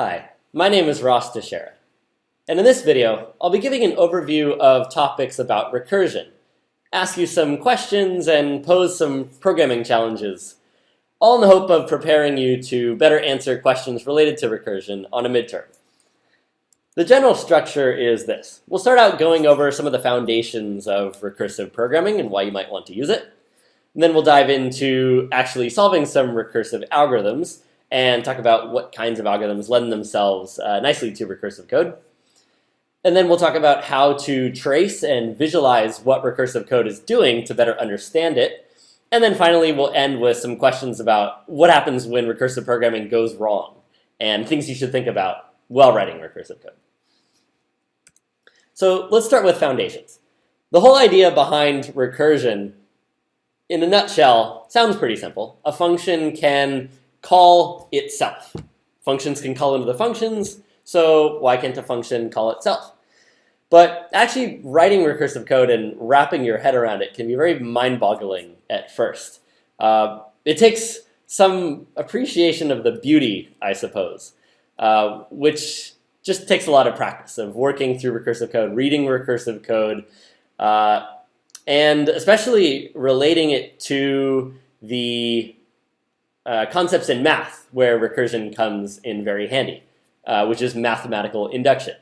Hi, my name is Ross Teixeira, and in this video, I'll be giving an overview of topics about recursion, ask you some questions, and pose some programming challenges, all in the hope of preparing you to better answer questions related to recursion on a midterm. The general structure is this. We'll start out going over some of the foundations of recursive programming and why you might want to use it. And then we'll dive into actually solving some recursive algorithms and talk about what kinds of algorithms lend themselves nicely to recursive code. And then we'll talk about how to trace and visualize what recursive code is doing to better understand it. And then finally, we'll end with some questions about what happens when recursive programming goes wrong and things you should think about while writing recursive code. So let's start with foundations. The whole idea behind recursion, in a nutshell, sounds pretty simple. A function can call itself. Functions can call into the functions, so why can't a function call itself? But actually writing recursive code and wrapping your head around it can be very mind-boggling at first. It takes some appreciation of the beauty, I suppose, which just takes a lot of practice of working through recursive code, reading recursive code, and especially relating it to the concepts in math where recursion comes in very handy, which is mathematical induction.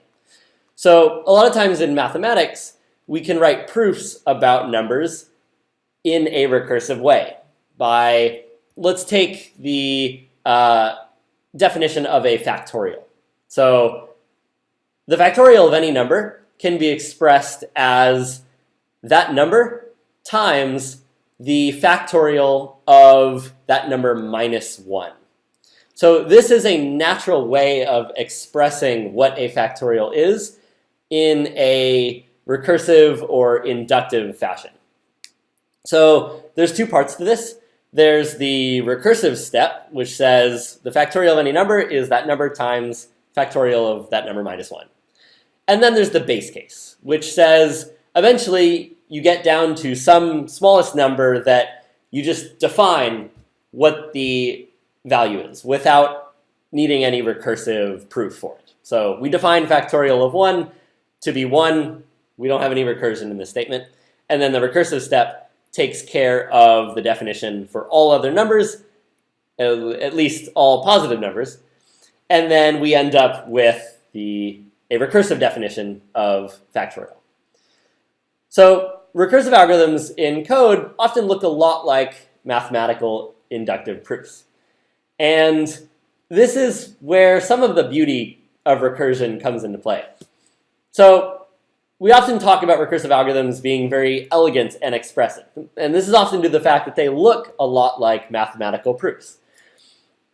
So a lot of times in mathematics, we can write proofs about numbers in a recursive way by, let's take the definition of a factorial. So the factorial of any number can be expressed as that number times the factorial of that number minus 1. So this is a natural way of expressing what a factorial is in a recursive or inductive fashion. So there's two parts to this. There's the recursive step, which says the factorial of any number is that number times factorial of that number minus 1. And then there's the base case, which says eventually you get down to some smallest number that you just define what the value is without needing any recursive proof for it. So we define factorial of 1 to be 1. We don't have any recursion in this statement. And then the recursive step takes care of the definition for all other numbers, at least all positive numbers. And then we end up with a recursive definition of factorial. So recursive algorithms in code often look a lot like mathematical inductive proofs. And this is where some of the beauty of recursion comes into play. So we often talk about recursive algorithms being very elegant and expressive. And this is often due to the fact that they look a lot like mathematical proofs.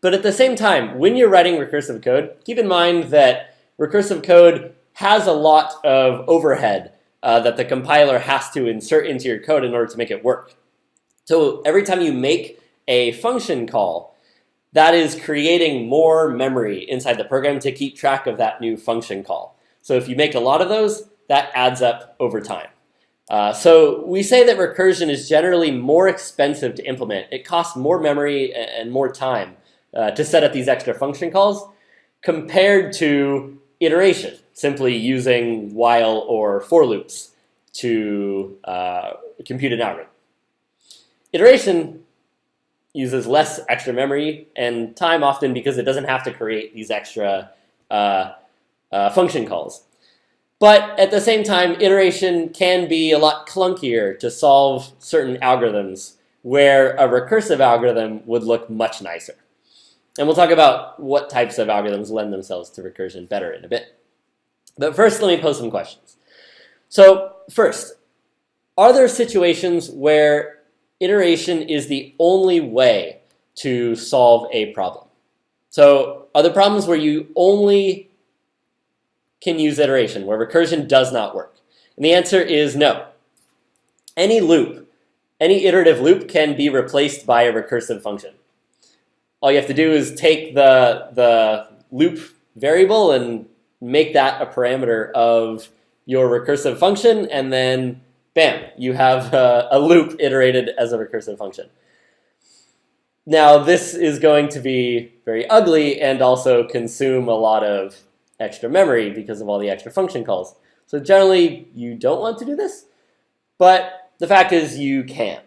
But at the same time, when you're writing recursive code, keep in mind that recursive code has a lot of overhead that the compiler has to insert into your code in order to make it work. So every time you make a function call, that is creating more memory inside the program to keep track of that new function call. So if you make a lot of those, that adds up over time. So we say that recursion is generally more expensive to implement. It costs more memory and more time to set up these extra function calls compared to iteration, simply using while or for loops to compute an algorithm. Iteration uses less extra memory and time often because it doesn't have to create these extra function calls. But at the same time, iteration can be a lot clunkier to solve certain algorithms where a recursive algorithm would look much nicer. And we'll talk about what types of algorithms lend themselves to recursion better in a bit. But first, let me pose some questions. So first, are there situations where iteration is the only way to solve a problem? So are there problems where you only can use iteration, where recursion does not work? And the answer is no. Any loop, any iterative loop can be replaced by a recursive function. All you have to do is take the loop variable and make that a parameter of your recursive function, and then bam, you have a loop iterated as a recursive function. Now, this is going to be very ugly and also consume a lot of extra memory because of all the extra function calls. So generally, you don't want to do this, but the fact is you can.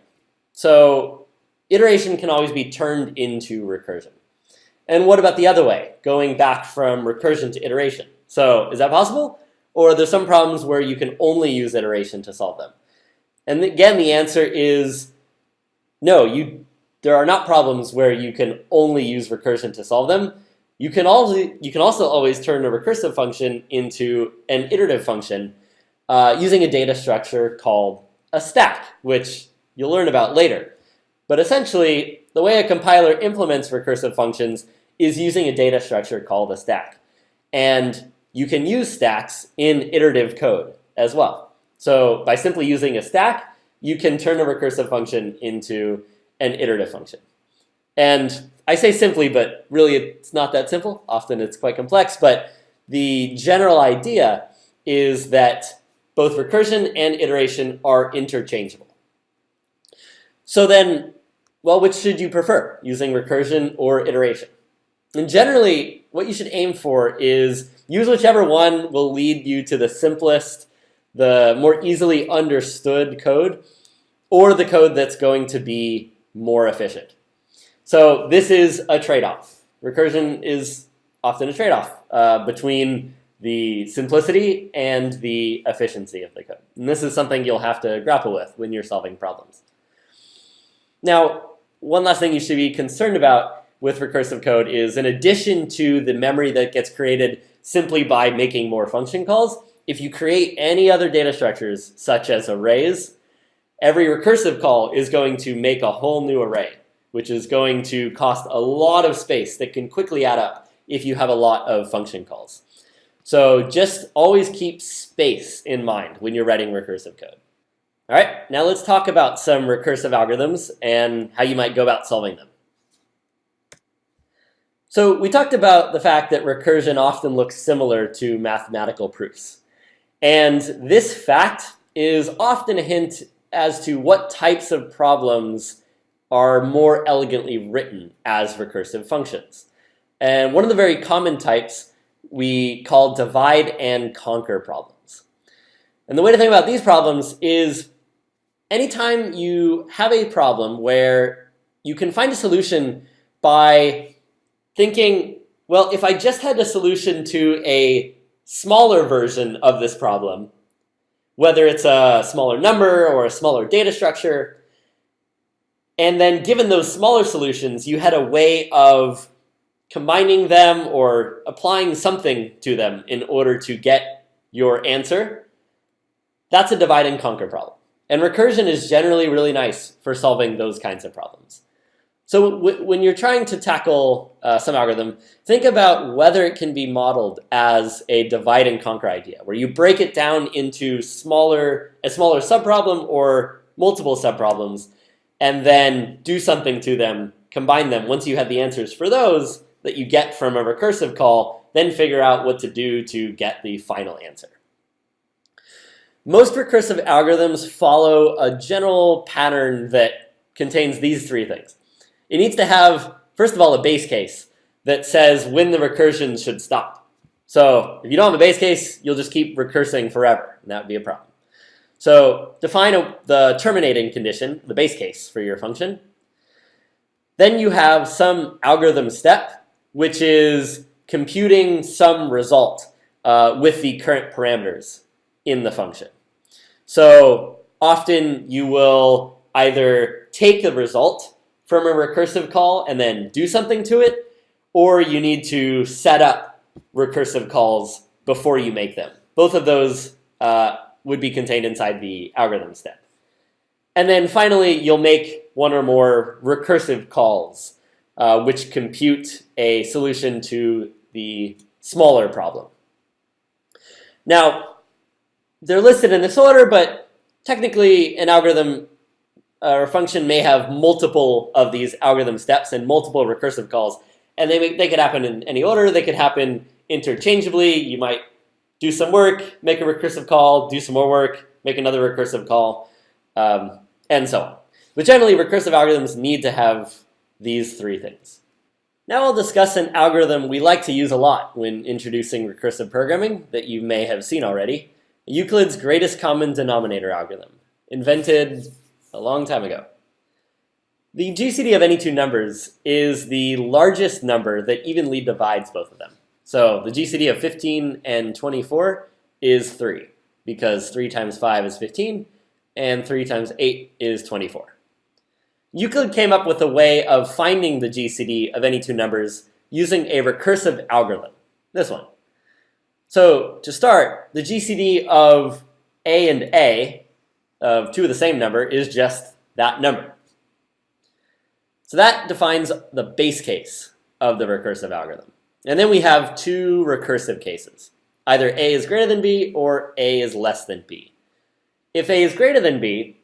So iteration can always be turned into recursion. And what about the other way, going back from recursion to iteration? So is that possible? Or are there some problems where you can only use iteration to solve them? And again, the answer is no. There are not problems where you can only use recursion to solve them. You can also always turn a recursive function into an iterative function using a data structure called a stack, which you'll learn about later. But essentially, the way a compiler implements recursive functions is using a data structure called a stack. And you can use stacks in iterative code as well. So by simply using a stack, you can turn a recursive function into an iterative function. And I say simply, but really it's not that simple. Often it's quite complex, but the general idea is that both recursion and iteration are interchangeable. So then, well, which should you prefer, using recursion or iteration? And generally, what you should aim for is use whichever one will lead you to the simplest, the more easily understood code, or the code that's going to be more efficient. So this is a trade-off. Recursion is often a trade-off between the simplicity and the efficiency of the code. And this is something you'll have to grapple with when you're solving problems. Now, one last thing you should be concerned about with recursive code is, in addition to the memory that gets created simply by making more function calls, if you create any other data structures, such as arrays, every recursive call is going to make a whole new array, which is going to cost a lot of space that can quickly add up if you have a lot of function calls. So just always keep space in mind when you're writing recursive code. All right, now let's talk about some recursive algorithms and how you might go about solving them. So we talked about the fact that recursion often looks similar to mathematical proofs. And this fact is often a hint as to what types of problems are more elegantly written as recursive functions. And one of the very common types we call divide and conquer problems. And the way to think about these problems is anytime you have a problem where you can find a solution by thinking, well, if I just had a solution to a smaller version of this problem, whether it's a smaller number or a smaller data structure, and then given those smaller solutions, you had a way of combining them or applying something to them in order to get your answer, that's a divide and conquer problem. And recursion is generally really nice for solving those kinds of problems. So when you're trying to tackle some algorithm, think about whether it can be modeled as a divide and conquer idea, where you break it down into a smaller subproblem or multiple subproblems, and then do something to them, combine them. Once you have the answers for those that you get from a recursive call, then figure out what to do to get the final answer. Most recursive algorithms follow a general pattern that contains these three things. It needs to have, first of all, a base case that says when the recursion should stop. So if you don't have a base case, you'll just keep recursing forever, and that would be a problem. So define the terminating condition, the base case for your function. Then you have some algorithm step, which is computing some result with the current parameters in the function. So often you will either take the result from a recursive call and then do something to it, or you need to set up recursive calls before you make them. Both of those would be contained inside the algorithm step. And then finally, you'll make one or more recursive calls, which compute a solution to the smaller problem. Now, they're listed in this order, but technically an algorithm or function may have multiple of these algorithm steps and multiple recursive calls. And they could happen in any order. They could happen interchangeably. You might do some work, make a recursive call, do some more work, make another recursive call, and so on. But generally, recursive algorithms need to have these three things. Now I'll discuss an algorithm we like to use a lot when introducing recursive programming that you may have seen already, Euclid's greatest common denominator algorithm, invented a long time ago. The GCD of any two numbers is the largest number that evenly divides both of them. So the GCD of 15 and 24 is 3, because 3 times 5 is 15, and 3 times 8 is 24. Euclid came up with a way of finding the GCD of any two numbers using a recursive algorithm, this one. So to start, the GCD of A and A, of two of the same number, is just that number. So that defines the base case of the recursive algorithm. And then we have two recursive cases. Either A is greater than B or A is less than B. If A is greater than B,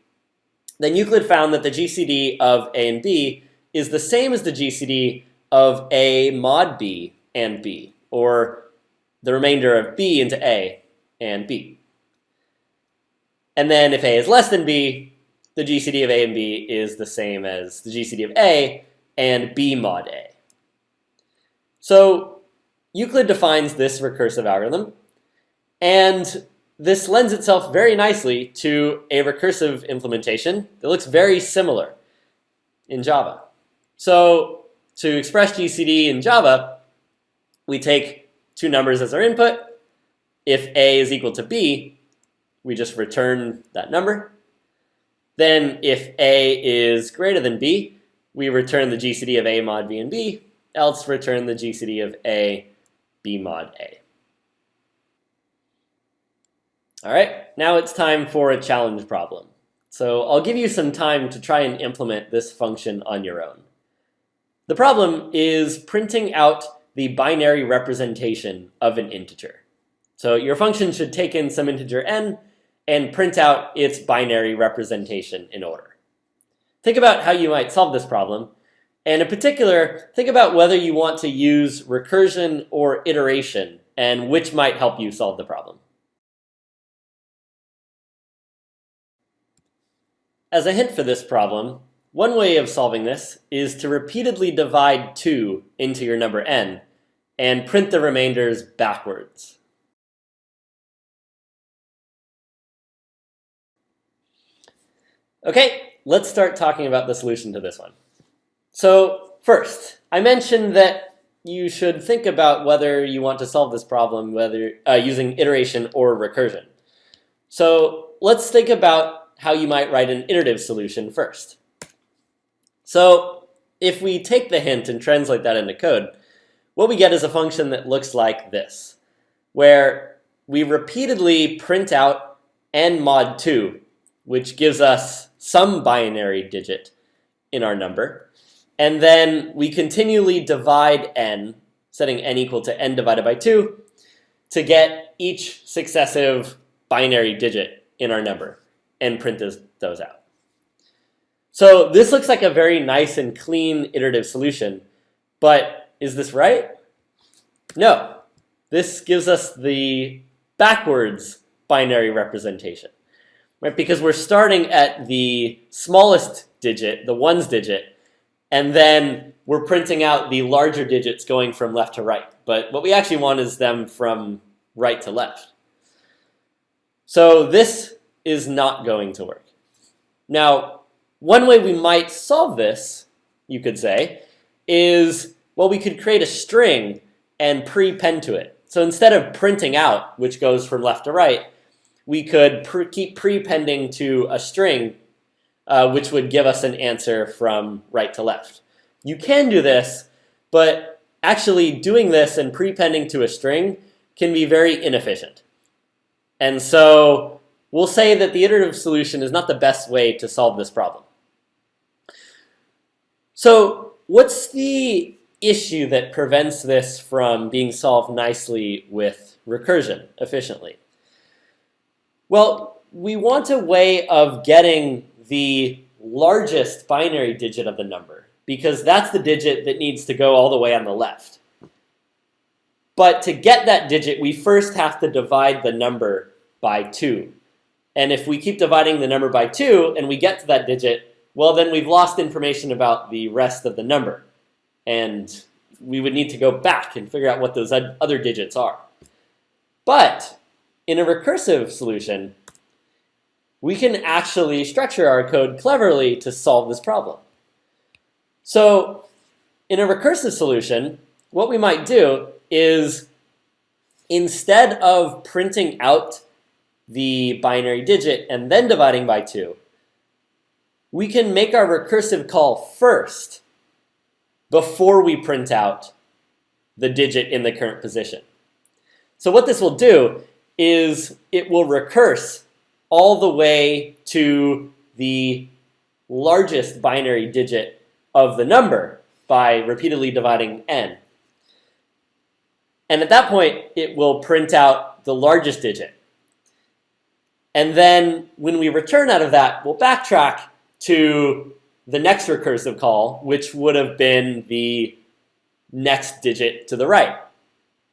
then Euclid found that the GCD of A and B is the same as the GCD of A mod B and B, or the remainder of B into A and B. And then if A is less than B, the GCD of A and B is the same as the GCD of A and B mod A. So Euclid defines this recursive algorithm, and this lends itself very nicely to a recursive implementation that looks very similar in Java. So to express GCD in Java, we take two numbers as our input. If A is equal to B, we just return that number. Then if A is greater than B, we return the GCD of A mod B and B, else return the GCD of A, B mod A. All right, now it's time for a challenge problem. So I'll give you some time to try and implement this function on your own. The problem is printing out the binary representation of an integer. So your function should take in some integer n and print out its binary representation in order. Think about how you might solve this problem, and in particular, think about whether you want to use recursion or iteration, and which might help you solve the problem. As a hint for this problem, one way of solving this is to repeatedly divide 2 into your number n and print the remainders backwards. Okay, let's start talking about the solution to this one. So first, I mentioned that you should think about whether you want to solve this problem using iteration or recursion. So let's think about how you might write an iterative solution first. So if we take the hint and translate that into code, what we get is a function that looks like this, where we repeatedly print out n mod 2, which gives us some binary digit in our number, and then we continually divide n, setting n equal to n divided by 2, to get each successive binary digit in our number and print those out. So this looks like a very nice and clean iterative solution, but is this right? No. This gives us the backwards binary representation, right? Because we're starting at the smallest digit, the ones digit, and then we're printing out the larger digits going from left to right. But what we actually want is them from right to left. So this is not going to work. Now, one way we might solve this, you could say, is, well, we could create a string and pre-pen to it. So instead of printing out, which goes from left to right, we could keep pre-pending to a string, which would give us an answer from right to left. You can do this, but actually doing this and pre-pending to a string can be very inefficient. And so we'll say that the iterative solution is not the best way to solve this problem. So what's the issue that prevents this from being solved nicely with recursion efficiently? Well, we want a way of getting the largest binary digit of the number, because that's the digit that needs to go all the way on the left. But to get that digit, we first have to divide the number by 2. And if we keep dividing the number by 2 and we get to that digit, well, then we've lost information about the rest of the number. And we would need to go back and figure out what those other digits are. But in a recursive solution, we can actually structure our code cleverly to solve this problem. So in a recursive solution, what we might do is, instead of printing out the binary digit and then dividing by 2, we can make our recursive call first before we print out the digit in the current position. So what this will do is it will recurse all the way to the largest binary digit of the number by repeatedly dividing n. And at that point, it will print out the largest digit. And then when we return out of that, we'll backtrack to the next recursive call, which would have been the next digit to the right,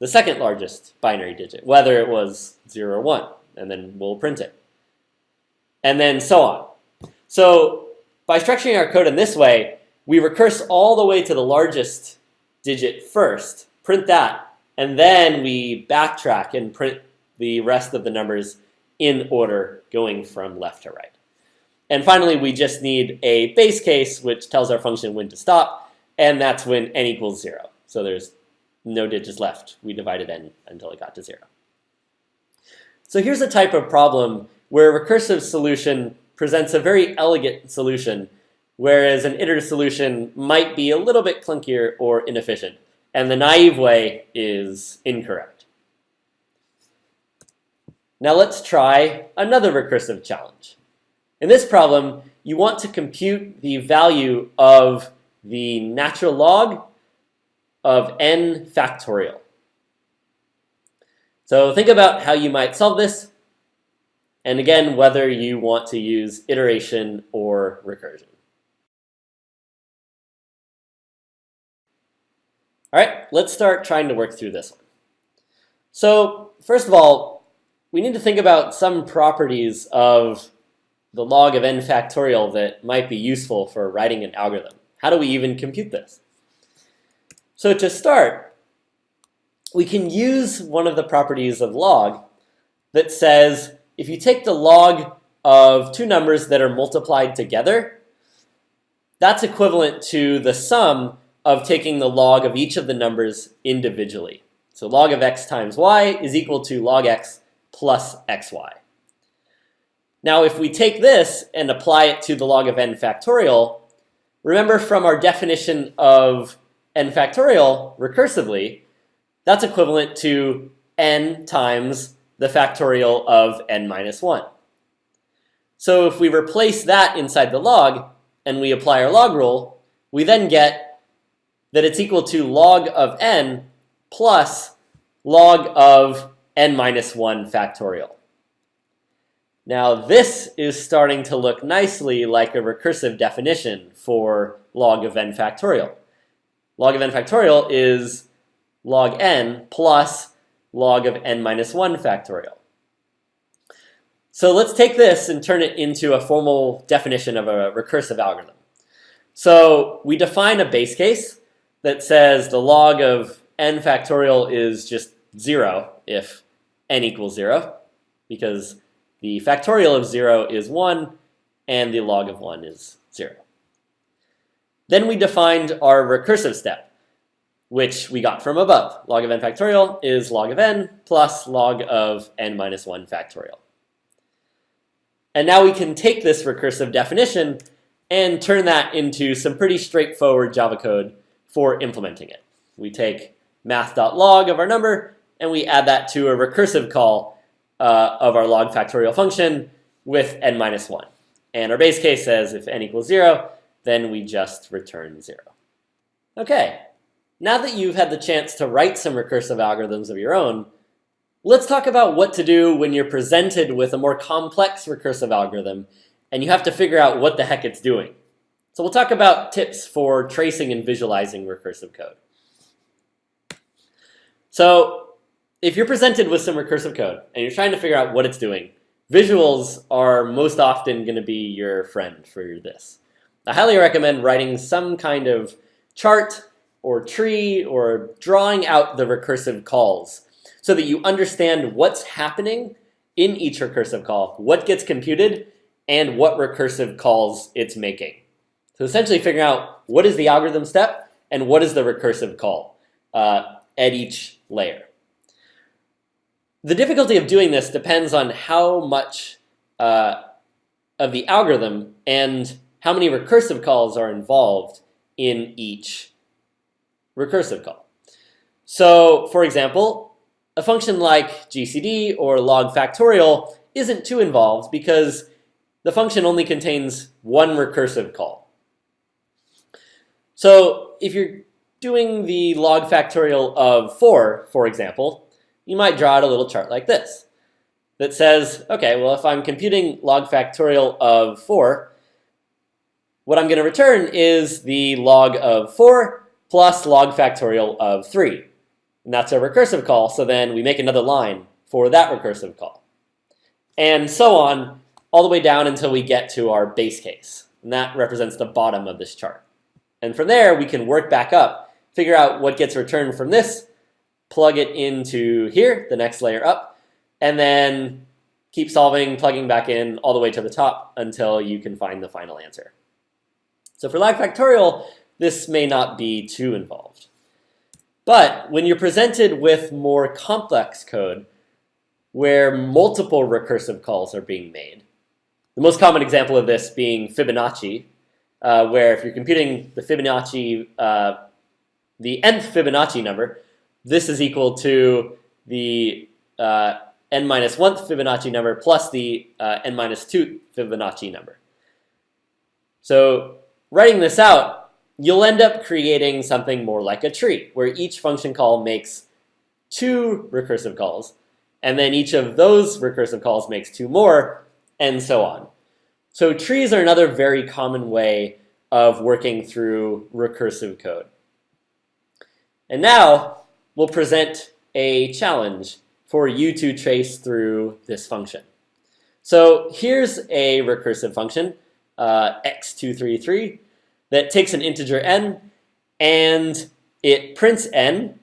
the second largest binary digit, whether it was 0 or 1, and then we'll print it. And then so on. So by structuring our code in this way, we recurse all the way to the largest digit first, print that, and then we backtrack and print the rest of the numbers in order going from left to right. And finally, we just need a base case which tells our function when to stop, and that's when n equals 0. So there's no digits left. We divided n until it got to 0. So here's a type of problem where a recursive solution presents a very elegant solution, whereas an iterative solution might be a little bit clunkier or inefficient. And the naive way is incorrect. Now let's try another recursive challenge. In this problem, you want to compute the value of the natural log of n factorial. So think about how you might solve this, and again, whether you want to use iteration or recursion. All right, let's start trying to work through this one. So first of all, we need to think about some properties of the log of n factorial that might be useful for writing an algorithm. How do we even compute this? So to start, we can use one of the properties of log that says if you take the log of two numbers that are multiplied together, that's equivalent to the sum of taking the log of each of the numbers individually. So log of x times y is equal to log x plus xy. Now if we take this and apply it to the log of n factorial, remember from our definition of n factorial recursively, that's equivalent to n times the factorial of n minus 1. So if we replace that inside the log and we apply our log rule, we then get that it's equal to log of n plus log of n minus 1 factorial. Now this is starting to look nicely like a recursive definition for log of n factorial. Log of n factorial is log n plus log of n minus 1 factorial. So let's take this and turn it into a formal definition of a recursive algorithm. So we define a base case that says the log of n factorial is just 0 if n equals 0, because the factorial of 0 is 1 and the log of 1 is 0. Then we defined our recursive step, which we got from above. Log of n factorial is log of n plus log of n minus 1 factorial. And now we can take this recursive definition and turn that into some pretty straightforward Java code for implementing it. We take math.log of our number and we add that to a recursive call of our log factorial function with n minus 1. And our base case says if n equals 0, then we just return 0. Okay, now that you've had the chance to write some recursive algorithms of your own, let's talk about what to do when you're presented with a more complex recursive algorithm and you have to figure out what the heck it's doing. So we'll talk about tips for tracing and visualizing recursive code. So if you're presented with some recursive code and you're trying to figure out what it's doing, visuals are most often going to be your friend for this. I highly recommend writing some kind of chart or tree or drawing out the recursive calls so that you understand what's happening in each recursive call, what gets computed, and what recursive calls it's making. So essentially figuring out what is the algorithm step and what is the recursive call at each layer. The difficulty of doing this depends on how much of the algorithm and how many recursive calls are involved in each recursive call. So, for example, a function like GCD or log factorial isn't too involved because the function only contains one recursive call. So if you're doing the log factorial of 4, for example, you might draw out a little chart like this that says, okay, well, if I'm computing log factorial of 4, what I'm going to return is the log of 4 plus log factorial of 3. And that's a recursive call, so then we make another line for that recursive call. And so on, all the way down until we get to our base case. And that represents the bottom of this chart. And from there, we can work back up, figure out what gets returned from this, plug it into here, the next layer up, and then keep solving, plugging back in all the way to the top until you can find the final answer. So for log factorial, this may not be too involved. But when you're presented with more complex code where multiple recursive calls are being made, the most common example of this being Fibonacci, where if you're computing the Fibonacci, the nth Fibonacci number, this is equal to the n-1th Fibonacci number plus the n-2 Fibonacci number. So writing this out, you'll end up creating something more like a tree, where each function call makes 2 recursive calls, and then each of those recursive calls makes 2 more, and so on. So trees are another very common way of working through recursive code. And now we'll present a challenge for you to trace through this function. So here's a recursive function, x233, that takes an integer n, and it prints n,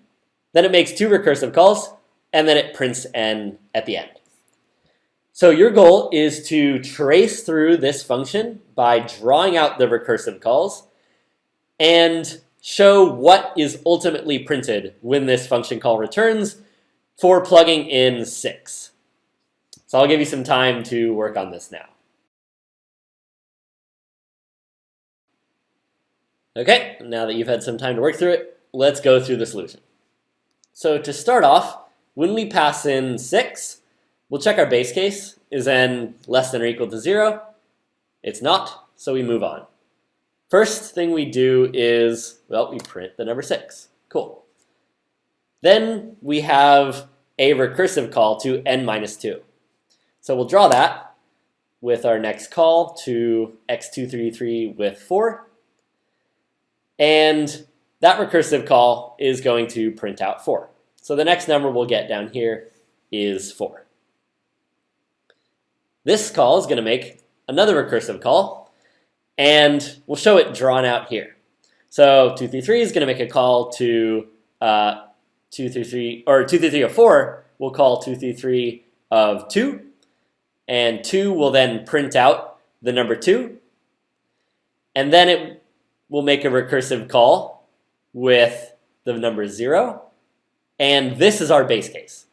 then it makes 2 recursive calls, and then it prints n at the end. So your goal is to trace through this function by drawing out the recursive calls and show what is ultimately printed when this function call returns for plugging in 6. So I'll give you some time to work on this now. Okay, now that you've had some time to work through it, let's go through the solution. So to start off, when we pass in 6, we'll check our base case. Is n less than or equal to 0? It's not, so we move on. First thing we do is, well, we print the number 6. Cool. Then we have a recursive call to n-2. So we'll draw that with our next call to x233 with 4. And that recursive call is going to print out 4. So the next number we'll get down here is 4. This call is going to make another recursive call, and we'll show it drawn out here. So 233 is going to make a call to 233 of 4. We'll call 233 of 2, and 2 will then print out the number 2, and then it will make a recursive call with the number 0, and this is our base case.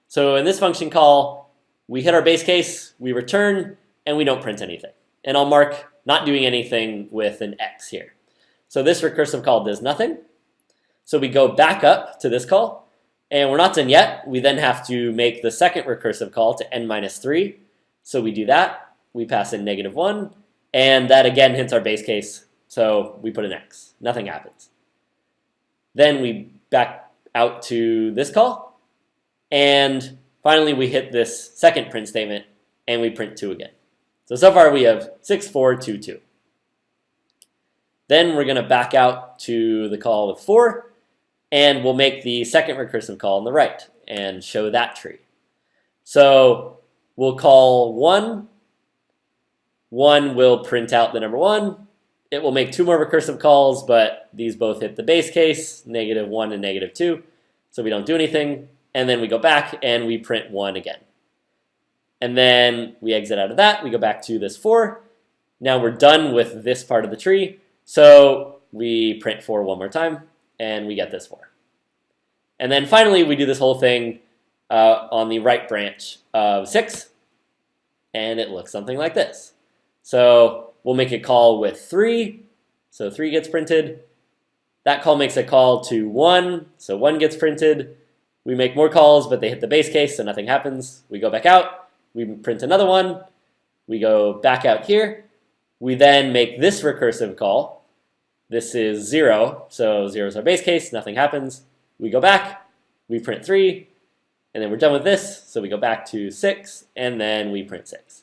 So in this function call, we hit our base case, we return, and we don't print anything. And I'll mark not doing anything with an X here. So this recursive call does nothing. So we go back up to this call, and we're not done yet. We then have to make the second recursive call to n-3. So we do that. We pass in -1, and that again hits our base case. So we put an X. Nothing happens. Then we back out to this call, and finally we hit this second print statement, and we print 2 again. So far we have 6, 4, 2, 2. Then we're going to back out to the call with 4, and we'll make the second recursive call on the right and show that tree. So we'll call 1. 1 will print out the number 1, it will make 2 more recursive calls, but these both hit the base case, -1 and -2, so we don't do anything. And then we go back and we print 1 again. And then we exit out of that, we go back to this 4. Now we're done with this part of the tree, so we print 4 one more time, and we get this 4. And then finally, we do this whole thing on the right branch of 6, and it looks something like this. So we'll make a call with 3, so 3 gets printed. That call makes a call to 1, so 1 gets printed. We make more calls, but they hit the base case, so nothing happens. We go back out, we print another 1, we go back out here. We then make this recursive call. This is 0, so 0 is our base case, nothing happens. We go back, we print 3, and then we're done with this, so we go back to 6, and then we print 6.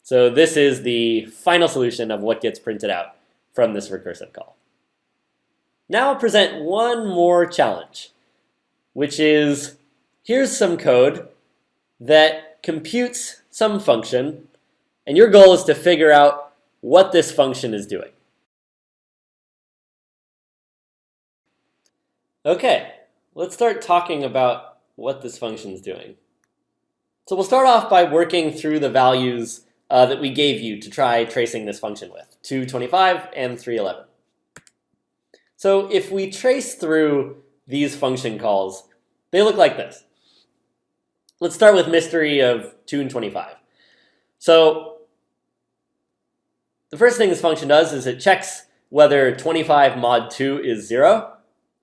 So this is the final solution of what gets printed out from this recursive call. Now I'll present one more challenge, which is, here's some code that computes some function, and your goal is to figure out what this function is doing. Okay, let's start talking about what this function is doing. So we'll start off by working through the values that we gave you to try tracing this function with, 225 and 311. So if we trace through these function calls, they look like this. Let's start with mystery of 2 and 25. So the first thing this function does is it checks whether 25 mod 2 is 0.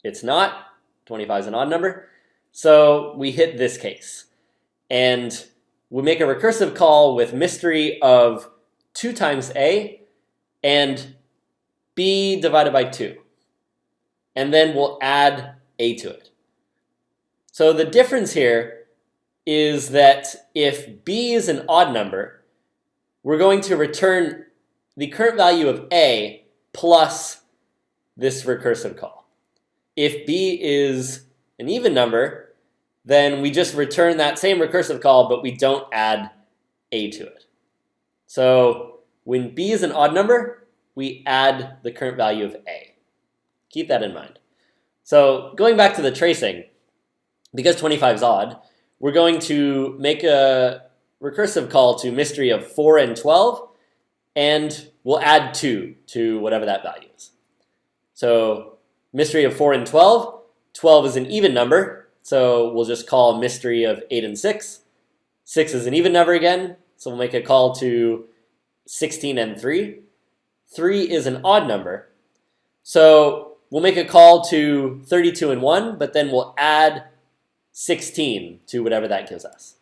It's not. 25 is an odd number. So we hit this case. And we make a recursive call with mystery of 2 times a and b divided by 2. And then we'll add a to it. So the difference here is that if b is an odd number, we're going to return the current value of a plus this recursive call. If b is an even number, then we just return that same recursive call, but we don't add a to it. So when b is an odd number, we add the current value of a. Keep that in mind. So going back to the tracing, because 25 is odd, we're going to make a recursive call to mystery of 4 and 12, and we'll add 2 to whatever that value is. So mystery of 4 and 12, 12 is an even number, so we'll just call mystery of 8 and 6. 6 is an even number again, so we'll make a call to 16 and 3. 3 is an odd number, so we'll make a call to 32 and 1, but then we'll add 16 to whatever that gives us.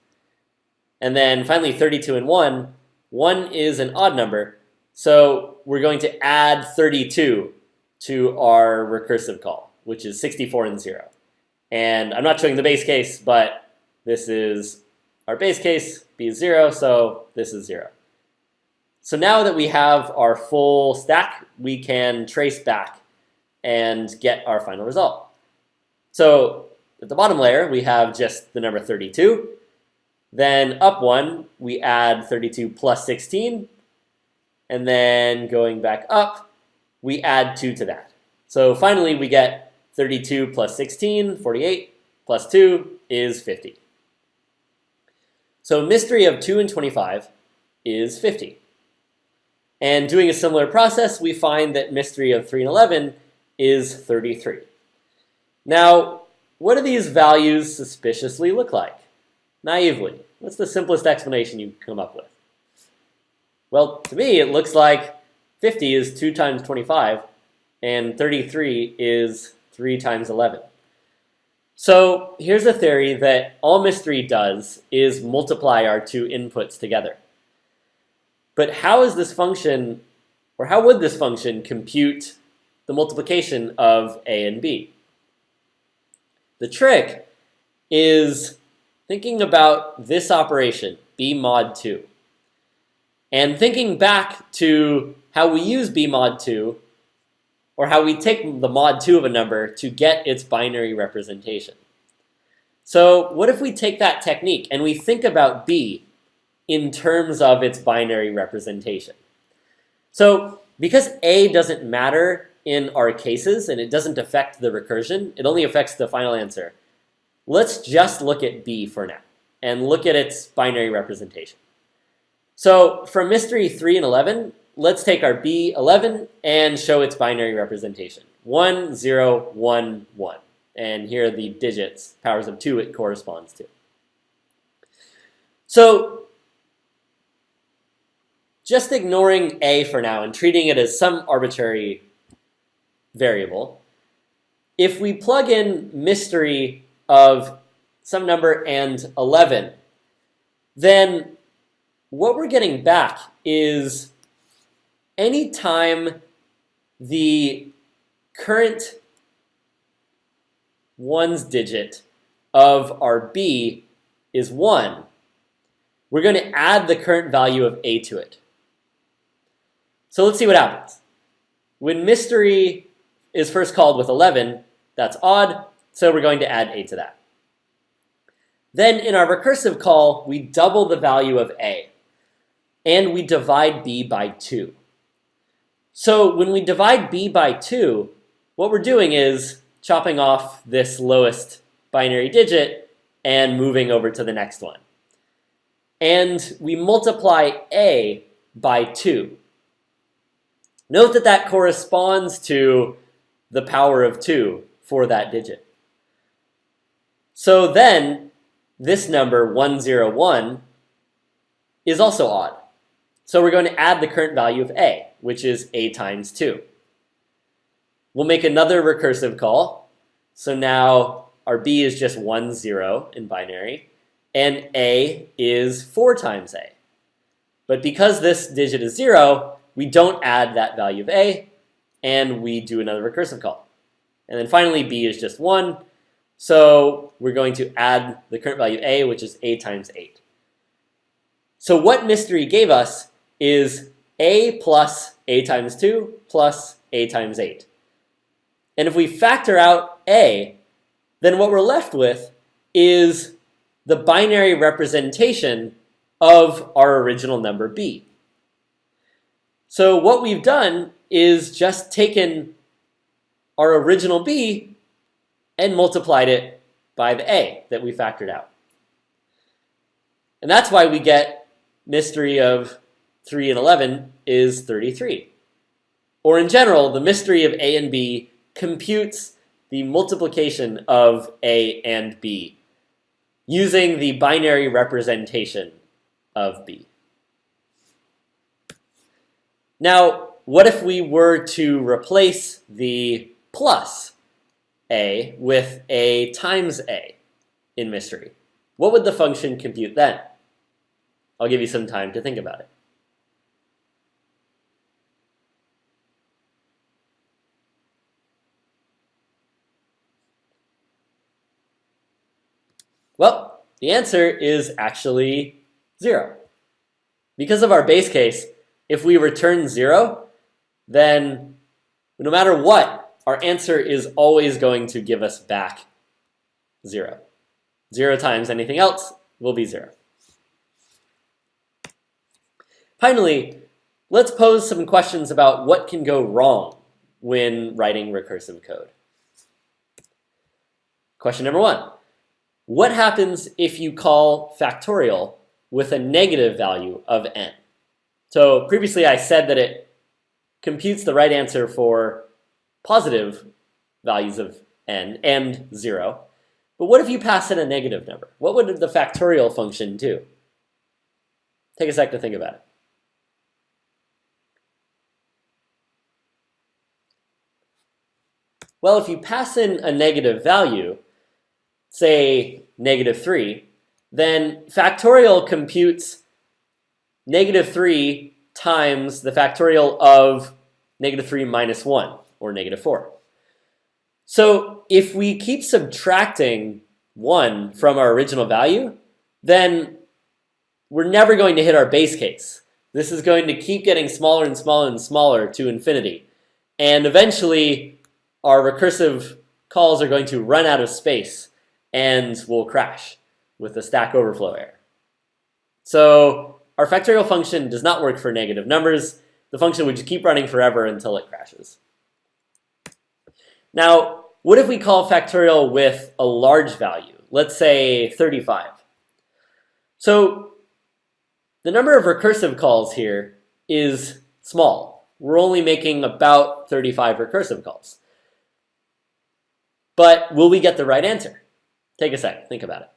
And then finally 32 and 1, 1 is an odd number, so we're going to add 32 to our recursive call, which is 64 and 0. And I'm not showing the base case, but this is our base case, b is 0, so this is 0. So now that we have our full stack, we can trace back and get our final result. So at the bottom layer, we have just the number 32. Then up 1, we add 32 plus 16. And then going back up, we add 2 to that. So finally, we get 32 plus 16, 48, plus 2 is 50. So mystery of 2 and 25 is 50. And doing a similar process, we find that mystery of 3 and 11 is 33. Now, what do these values suspiciously look like? Naively, what's the simplest explanation you come up with? Well, to me, it looks like 50 is 2 times 25, and 33 is 3 times 11. So here's a theory that all mystery does is multiply our 2 inputs together. But how is this function, or how would this function compute the multiplication of a and b? The trick is thinking about this operation, b mod 2, and thinking back to how we use b mod 2, or how we take the mod 2 of a number to get its binary representation. So what if we take that technique and we think about b in terms of its binary representation? So because A doesn't matter in our cases and it doesn't affect the recursion, it only affects the final answer, let's just look at B for now and look at its binary representation. So from mystery 3 and 11, let's take our B11 and show its binary representation. 1, 0, 1, 1. And here are the digits, powers of 2 it corresponds to. So just ignoring A for now and treating it as some arbitrary variable, if we plug in mystery of some number and 11, then what we're getting back is anytime the current ones digit of our B is 1, we're going to add the current value of A to it. So let's see what happens. When mystery is first called with 11, that's odd, so we're going to add A to that. Then in our recursive call, we double the value of A, and we divide B by 2. So when we divide B by 2, what we're doing is chopping off this lowest binary digit and moving over to the next one. And we multiply A by 2. Note that that corresponds to the power of 2 for that digit. So then this number 101 is also odd. So we're going to add the current value of A, which is A times 2. We'll make another recursive call. So now our B is just 1, 0 in binary, and A is 4 times A. But because this digit is 0, we don't add that value of A, and we do another recursive call. And then finally, B is just 1, so we're going to add the current value of A, which is A times 8. So what mystery gave us is A plus A times 2 plus A times 8. And if we factor out A, then what we're left with is the binary representation of our original number B. So what we've done is just taken our original B and multiplied it by the A that we factored out. And that's why we get mystery of 3 and 11 is 33. Or in general, the mystery of A and B computes the multiplication of A and B using the binary representation of B. Now, what if we were to replace the plus A with A times A in mystery? What would the function compute then? I'll give you some time to think about it. Well, the answer is actually 0. Because of our base case, if we return 0, then no matter what, our answer is always going to give us back 0. 0 times anything else will be 0. Finally, let's pose some questions about what can go wrong when writing recursive code. Question number 1. What happens if you call factorial with a negative value of n? So previously I said that it computes the right answer for positive values of n and 0. But what if you pass in a negative number? What would the factorial function do? Take a sec to think about it. Well, if you pass in a negative value, say -3, then factorial computes -3 times the factorial of -3 minus 1, or -4. So if we keep subtracting 1 from our original value, then we're never going to hit our base case. This is going to keep getting smaller and smaller and smaller to infinity. And eventually, our recursive calls are going to run out of space and will crash with the Stack Overflow error. So our factorial function does not work for negative numbers, the function would just keep running forever until it crashes. Now, what if we call factorial with a large value? Let's say 35. So the number of recursive calls here is small. We're only making about 35 recursive calls. But will we get the right answer? Take a sec, think about it.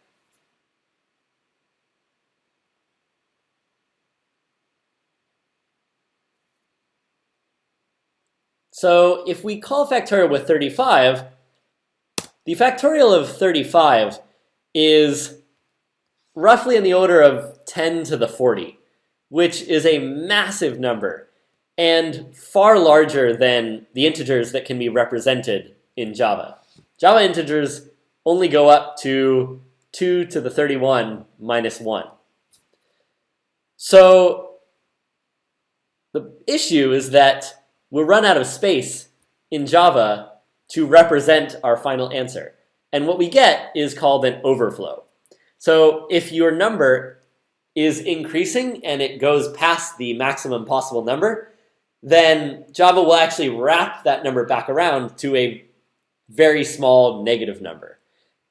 So if we call factorial with 35, the factorial of 35 is roughly in the order of 10 to the 40, which is a massive number and far larger than the integers that can be represented in Java. Java integers only go up to 2 to the 31 minus 1. So the issue is that we'll run out of space in Java to represent our final answer. And what we get is called an overflow. So if your number is increasing and it goes past the maximum possible number, then Java will actually wrap that number back around to a very small negative number.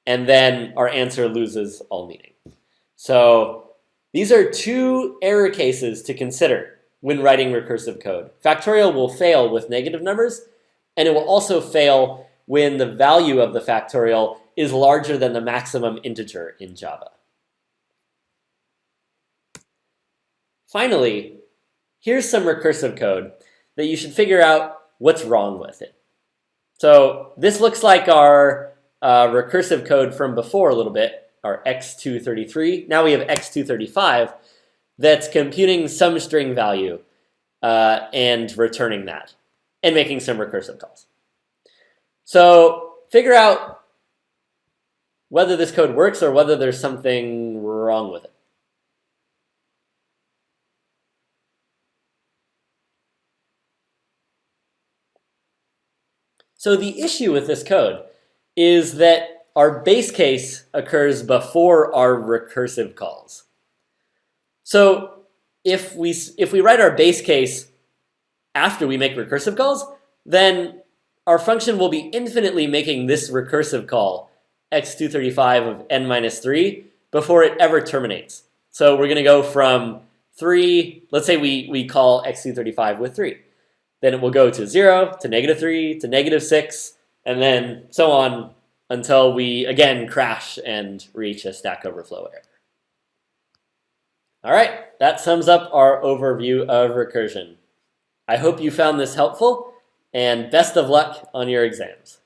And then our answer loses all meaning. So these are two error cases to consider when writing recursive code. Factorial will fail with negative numbers, and it will also fail when the value of the factorial is larger than the maximum integer in Java. Finally, here's some recursive code that you should figure out what's wrong with it. So this looks like our recursive code from before a little bit, our x233. Now we have x235 that's computing some string value and returning that and making some recursive calls. So figure out whether this code works or whether there's something wrong with it. So the issue with this code is that our base case occurs before our recursive calls. So if we write our base case after we make recursive calls, then our function will be infinitely making this recursive call, x235 of n minus 3, before it ever terminates. So we're going to go from 3, let's say we call x235 with 3. Then it will go to 0, to -3, to -6, and then so on until we again crash and reach a Stack Overflow error. All right, that sums up our overview of recursion. I hope you found this helpful, and best of luck on your exams.